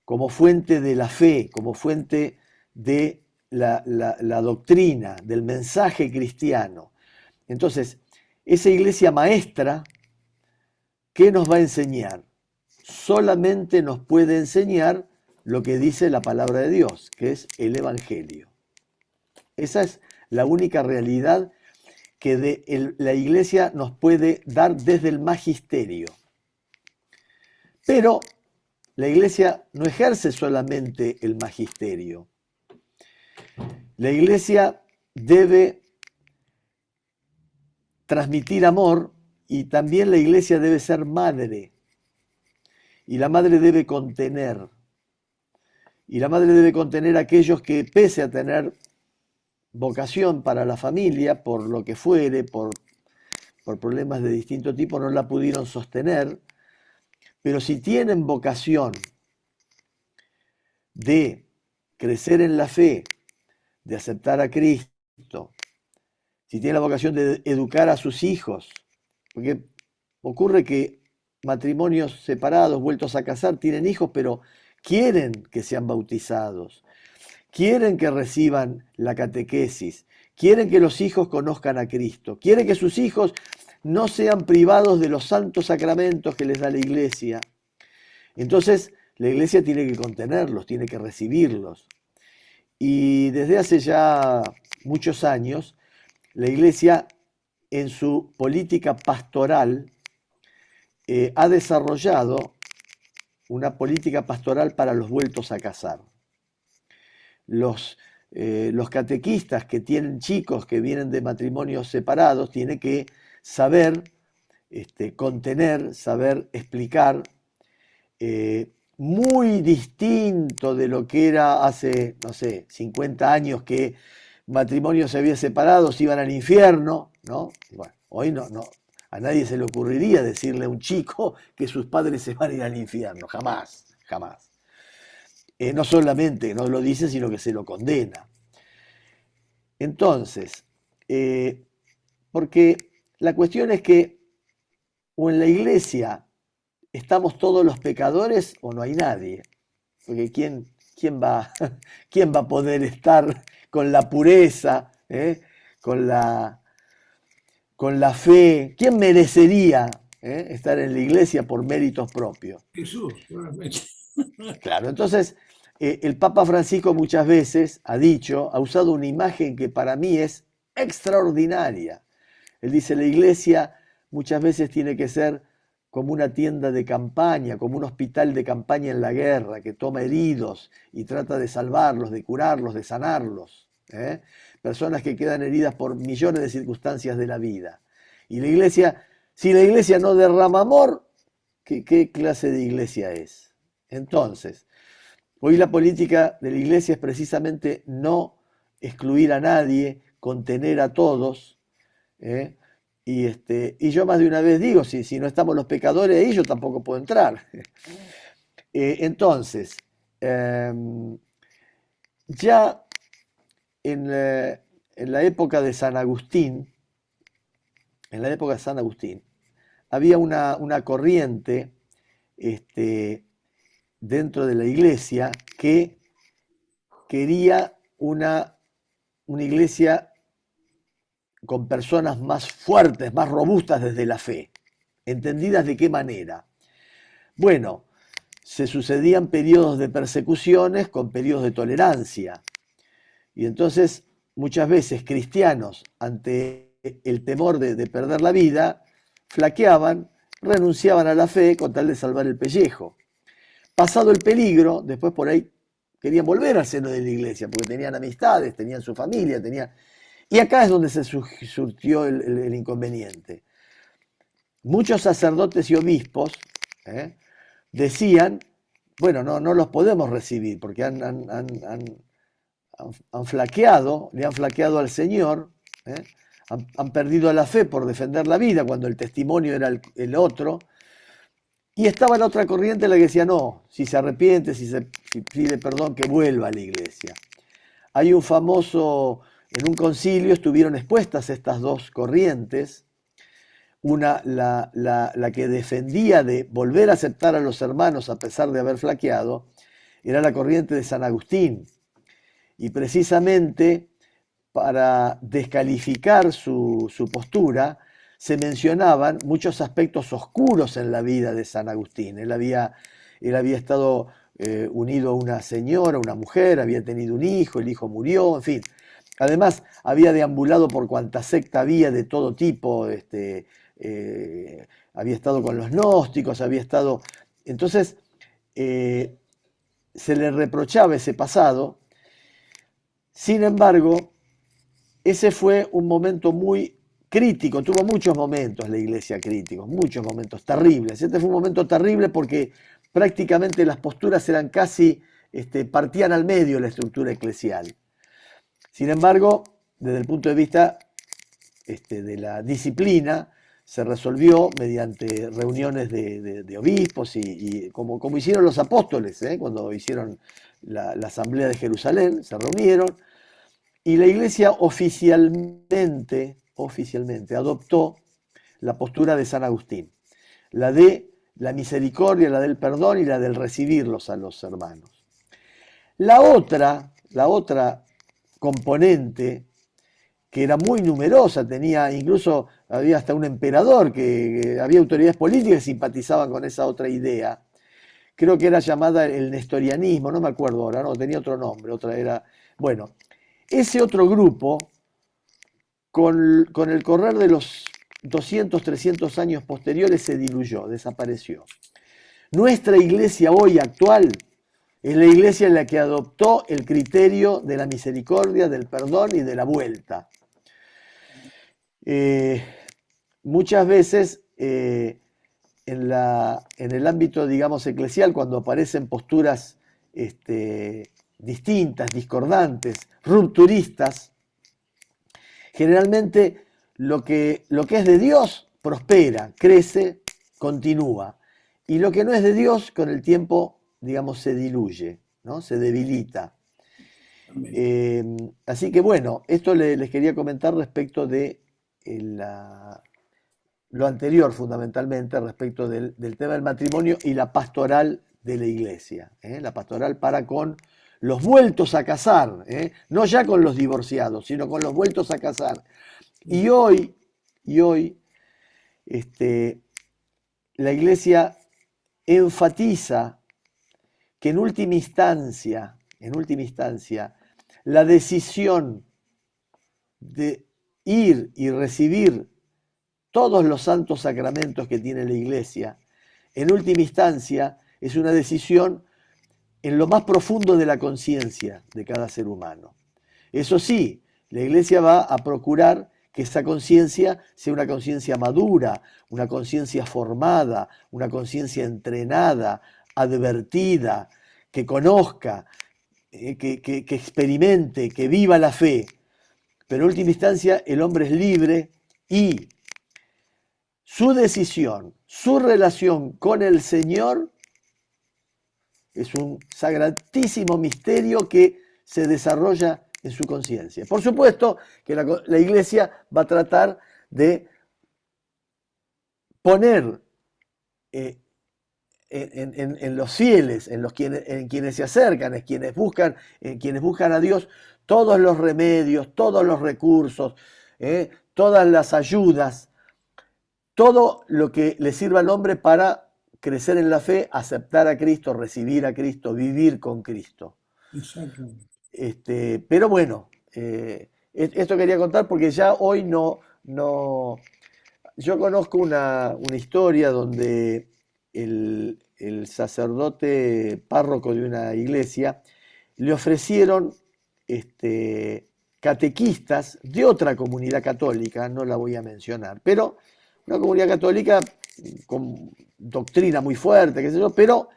como fuente de la fe, como fuente de la doctrina, del mensaje cristiano. Entonces, esa iglesia maestra, ¿qué nos va a enseñar? Solamente nos puede enseñar lo que dice la palabra de Dios, que es el Evangelio. Esa es la única realidad que la iglesia nos puede dar desde el magisterio. Pero la iglesia no ejerce solamente el magisterio. La iglesia debe transmitir amor y también la iglesia debe ser madre. Y la madre debe contener. Y la madre debe contener a aquellos que, pese a tener vocación para la familia, por lo que fuere, por problemas de distinto tipo, no la pudieron sostener. Pero si tienen vocación de crecer en la fe, de aceptar a Cristo, si tienen la vocación de educar a sus hijos, porque ocurre que matrimonios separados, vueltos a casar, tienen hijos, pero quieren que sean bautizados, quieren que reciban la catequesis, quieren que los hijos conozcan a Cristo, quieren que sus hijos no sean privados de los santos sacramentos que les da la iglesia. Entonces, la iglesia tiene que contenerlos, tiene que recibirlos. Y desde hace ya muchos años, la iglesia en su política pastoral ha desarrollado una política pastoral para los vueltos a casar. Los catequistas que tienen chicos que vienen de matrimonios separados tienen que saber contener, saber explicar, muy distinto de lo que era hace, no sé, 50 años, que matrimonios se habían separado, se iban al infierno, ¿no? Bueno, hoy no, a nadie se le ocurriría decirle a un chico que sus padres se van a ir al infierno, jamás, jamás. No solamente no lo dice, sino que se lo condena. Entonces, porque la cuestión es que o en la iglesia estamos todos los pecadores o no hay nadie. Porque ¿quién va a poder estar con la pureza, con la fe? ¿Quién merecería estar en la iglesia por méritos propios? Jesús, solamente. Claro, entonces el Papa Francisco muchas veces ha usado una imagen que para mí es extraordinaria. Él dice, la iglesia muchas veces tiene que ser como una tienda de campaña, como un hospital de campaña en la guerra, que toma heridos y trata de salvarlos, de curarlos, de sanarlos. Personas que quedan heridas por millones de circunstancias de la vida. Y la iglesia, si la iglesia no derrama amor, ¿qué clase de iglesia es? Entonces, hoy la política de la iglesia es precisamente no excluir a nadie, contener a todos, Y yo más de una vez digo, si no estamos los pecadores ahí, yo tampoco puedo entrar. Entonces, ya en la época de San Agustín, había una corriente dentro de la iglesia que quería una iglesia con personas más fuertes, más robustas desde la fe. ¿Entendidas de qué manera? Bueno, se sucedían periodos de persecuciones con periodos de tolerancia. Y entonces, muchas veces cristianos, ante el temor de perder la vida, flaqueaban, renunciaban a la fe con tal de salvar el pellejo. Pasado el peligro, después por ahí querían volver al seno de la iglesia, porque tenían amistades, tenían su familia, Y acá es donde se surtió el inconveniente. Muchos sacerdotes y obispos decían, bueno, no los podemos recibir, porque han flaqueado, le han flaqueado al Señor, han perdido la fe por defender la vida cuando el testimonio era el otro. Y estaba la otra corriente la que decía, no, si se arrepiente, si pide perdón, que vuelva a la iglesia. Hay un famoso, en un concilio estuvieron expuestas estas dos corrientes, una, la que defendía de volver a aceptar a los hermanos a pesar de haber flaqueado, era la corriente de San Agustín. Y precisamente para descalificar su postura, se mencionaban muchos aspectos oscuros en la vida de San Agustín. Él había estado unido a una señora, una mujer, había tenido un hijo, el hijo murió, en fin. Además, había deambulado por cuanta secta había de todo tipo, había estado con los gnósticos, había estado... Entonces, se le reprochaba ese pasado. Sin embargo, ese fue un momento muy crítico, tuvo muchos momentos la iglesia críticos, muchos momentos terribles. Este fue un momento terrible porque prácticamente las posturas eran casi, partían al medio la estructura eclesial. Sin embargo, desde el punto de vista de la disciplina, se resolvió mediante reuniones de obispos y como hicieron los apóstoles, cuando hicieron la asamblea de Jerusalén, se reunieron. Y la iglesia oficialmente adoptó la postura de San Agustín, la de la misericordia, la del perdón y la del recibirlos a los hermanos. La otra componente, que era muy numerosa, incluso había hasta un emperador, que había autoridades políticas que simpatizaban con esa otra idea. Creo que era llamada el nestorianismo, no me acuerdo ahora, no, tenía otro nombre, bueno. Ese otro grupo, con el correr de los 200, 300 años posteriores, se diluyó, desapareció. Nuestra iglesia hoy actual es la iglesia en la que adoptó el criterio de la misericordia, del perdón y de la vuelta. Muchas veces en el ámbito, digamos, eclesial, cuando aparecen posturas distintas, discordantes, rupturistas, generalmente lo que es de Dios prospera, crece, continúa. Y lo que no es de Dios, con el tiempo, digamos, se diluye, ¿no? Se debilita. Así que bueno, esto les quería comentar respecto de lo anterior, fundamentalmente, respecto del tema del matrimonio y la pastoral de la iglesia. La pastoral para con los vueltos a casar, no ya con los divorciados, sino con los vueltos a casar. Y hoy la iglesia enfatiza que en última instancia, la decisión de ir y recibir todos los santos sacramentos que tiene la iglesia, en última instancia es una decisión en lo más profundo de la conciencia de cada ser humano. Eso sí, la iglesia va a procurar que esa conciencia sea una conciencia madura, una conciencia formada, una conciencia entrenada, advertida, que conozca, que experimente, que viva la fe. Pero en última instancia el hombre es libre y su decisión, su relación con el Señor es un sagratísimo misterio que se desarrolla en su conciencia. Por supuesto que la Iglesia va a tratar de poner en los fieles, en quienes se acercan, en quienes buscan a Dios, todos los remedios, todos los recursos, todas las ayudas, todo lo que le sirva al hombre para crecer en la fe, aceptar a Cristo, recibir a Cristo, vivir con Cristo. Exactamente. Pero bueno, esto quería contar porque ya hoy no. Yo conozco una historia donde el sacerdote párroco de una iglesia le ofrecieron catequistas de otra comunidad católica, no la voy a mencionar, pero una comunidad católica con doctrina muy fuerte, qué sé yo, pero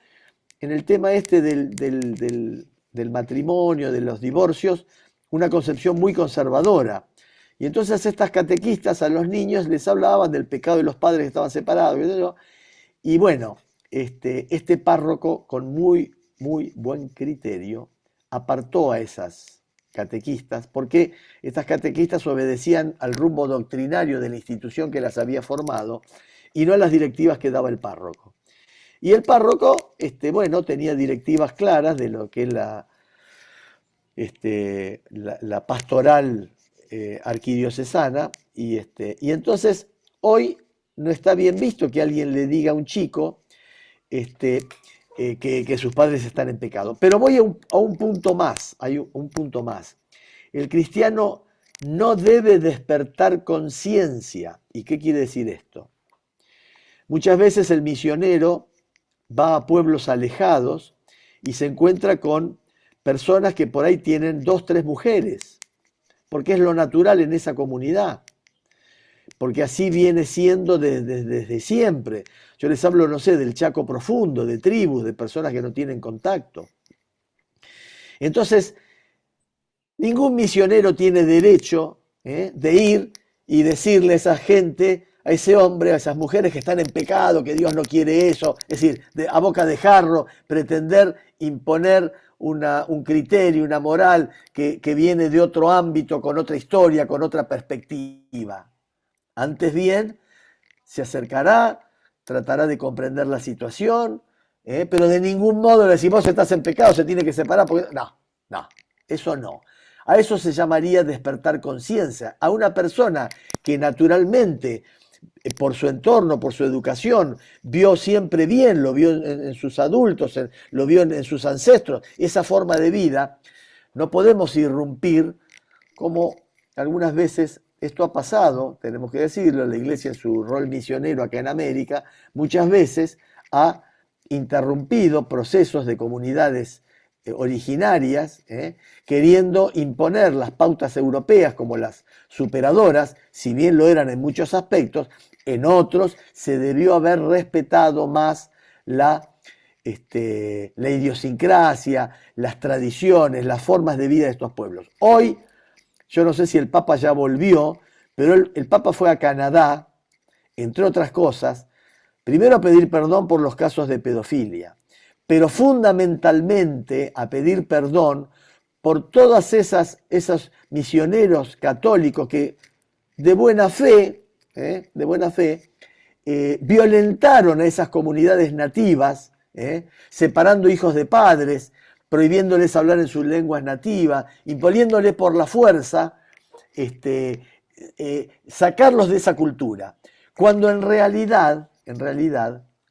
en el tema del matrimonio, de los divorcios, una concepción muy conservadora. Y entonces estas catequistas a los niños les hablaban del pecado de los padres que estaban separados, qué sé yo. Y bueno, este párroco con muy, muy buen criterio apartó a esas catequistas, porque estas catequistas obedecían al rumbo doctrinario de la institución que las había formado y no a las directivas que daba el párroco. Y el párroco, bueno, tenía directivas claras de lo que es la pastoral arquidiocesana, y entonces hoy no está bien visto que alguien le diga a un chico que sus padres están en pecado. Pero voy a un punto más, hay un punto más. El cristiano no debe despertar conciencia. ¿Y qué quiere decir esto? Muchas veces el misionero va a pueblos alejados y se encuentra con personas que por ahí tienen 2, 3 mujeres, porque es lo natural en esa comunidad, porque así viene siendo desde siempre. Yo les hablo, no sé, del Chaco profundo, de tribus, de personas que no tienen contacto. Entonces, ningún misionero tiene derecho de ir y decirle a esa gente, a ese hombre, a esas mujeres que están en pecado, que Dios no quiere eso, es decir, a boca de jarro, pretender imponer un criterio, una moral que viene de otro ámbito, con otra historia, con otra perspectiva. Antes bien, se acercará, tratará de comprender la situación, pero de ningún modo le decimos, vos estás en pecado, se tiene que separar, porque no, eso no. A eso se llamaría despertar conciencia. A una persona que naturalmente, por su entorno, por su educación, vio siempre bien, lo vio en sus adultos, lo vio en sus ancestros, esa forma de vida, no podemos irrumpir, como algunas veces esto ha pasado, tenemos que decirlo, la Iglesia en su rol misionero acá en América, muchas veces ha interrumpido procesos de comunidades originarias, queriendo imponer las pautas europeas como las superadoras, si bien lo eran en muchos aspectos, en otros se debió haber respetado más la idiosincrasia, las tradiciones, las formas de vida de estos pueblos. Hoy, yo no sé si el Papa ya volvió, pero el Papa fue a Canadá, entre otras cosas, primero a pedir perdón por los casos de pedofilia, pero fundamentalmente a pedir perdón por todas esos misioneros católicos que de buena fe, violentaron a esas comunidades nativas, separando hijos de padres, prohibiéndoles hablar en sus lenguas nativas, imponiéndoles por la fuerza sacarlos de esa cultura. Cuando en realidad,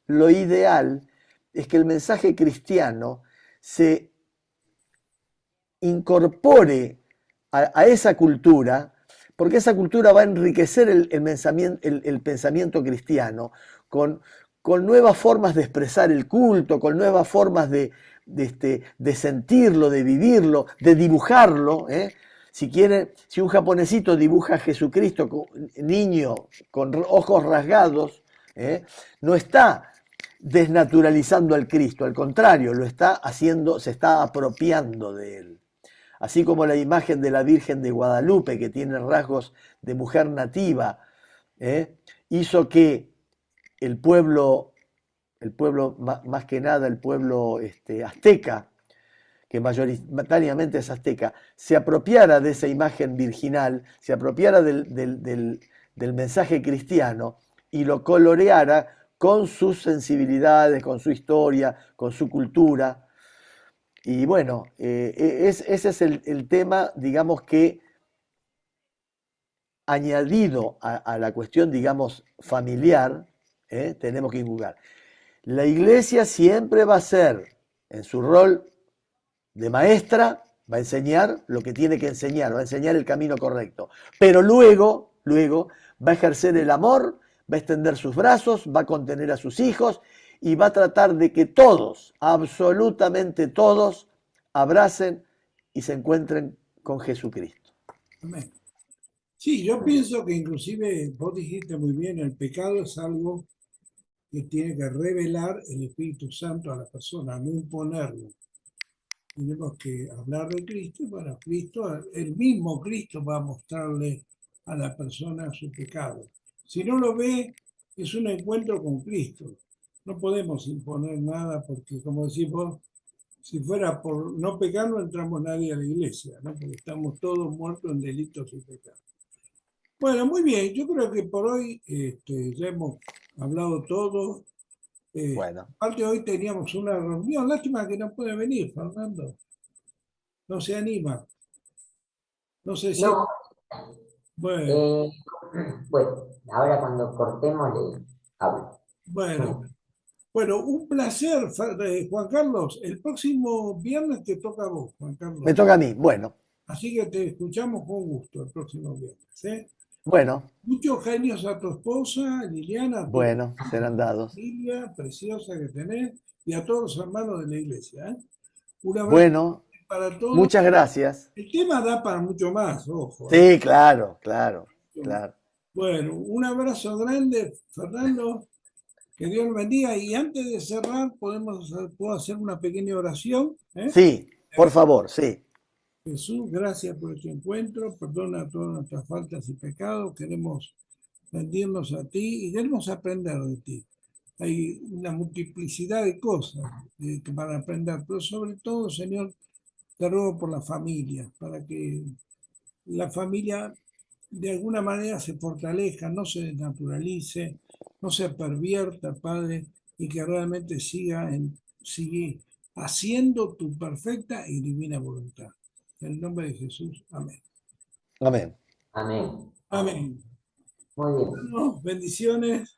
lo ideal es que el mensaje cristiano se incorpore a esa cultura, porque esa cultura va a enriquecer el pensamiento cristiano con nuevas formas de expresar el culto, con nuevas formas de sentirlo, de vivirlo, de dibujarlo. Si un japonesito dibuja a Jesucristo niño con ojos rasgados, no está desnaturalizando al Cristo, al contrario, lo está haciendo, se está apropiando de él. Así como la imagen de la Virgen de Guadalupe, que tiene rasgos de mujer nativa, hizo que el pueblo, más que nada el pueblo azteca, que mayoritariamente es azteca, se apropiara de esa imagen virginal, se apropiara del mensaje cristiano y lo coloreara con sus sensibilidades, con su historia, con su cultura. Y bueno, ese es el tema, digamos que añadido a la cuestión, digamos, familiar, tenemos que inculcar. La iglesia siempre va a ser, en su rol de maestra, va a enseñar lo que tiene que enseñar, va a enseñar el camino correcto. Pero luego va a ejercer el amor, va a extender sus brazos, va a contener a sus hijos y va a tratar de que todos, absolutamente todos, abracen y se encuentren con Jesucristo. Amén. Sí, yo pienso que inclusive vos dijiste muy bien, el pecado es algo que tiene que revelar el Espíritu Santo a la persona, no imponerlo. Tenemos que hablar de Cristo, para Cristo, el mismo Cristo va a mostrarle a la persona su pecado. Si no lo ve, es un encuentro con Cristo. No podemos imponer nada porque, como decís vos, si fuera por no pecar no entramos nadie a la iglesia, ¿no? Porque estamos todos muertos en delitos y pecados. Bueno, muy bien, yo creo que por hoy ya hemos hablado todo. Bueno, Aparte hoy teníamos una reunión, lástima que no puede venir, Fernando. No se anima. No sé si. No, Bueno, eh, bueno, ahora cuando cortemos le hablo. bueno. Bueno, un placer, Juan Carlos. El próximo viernes te toca a vos, Juan Carlos. me toca a mí. Bueno, Así que te escuchamos con gusto el próximo viernes, ¿eh? bueno, Muchos genios a tu esposa, Liliana, a tu bueno, serán dados. familia preciosa que tenés y a todos los hermanos de la iglesia, ¿eh? Un abrazo Bueno, para todos. muchas gracias. El tema da para mucho más, ojo, ¿eh? Sí, claro, claro, claro. Bueno, un abrazo grande, Fernando. Que Dios lo bendiga. Y antes de cerrar, puedo hacer una pequeña oración, ¿eh? Sí, por favor, sí. Jesús, gracias por este encuentro. Perdona todas nuestras faltas y pecados. Queremos rendirnos a ti y queremos aprender de ti. Hay una multiplicidad de cosas para aprender, pero sobre todo, Señor, te ruego por la familia, para que la familia de alguna manera se fortalezca, no se desnaturalice, no se pervierta, Padre, y que realmente sigue haciendo tu perfecta y divina voluntad. En el nombre de Jesús, amén. Amén. Amén. Amén. Muy bien. Bueno, bendiciones.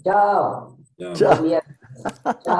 Chao. Chao. Chao. Buen viernes. Chao.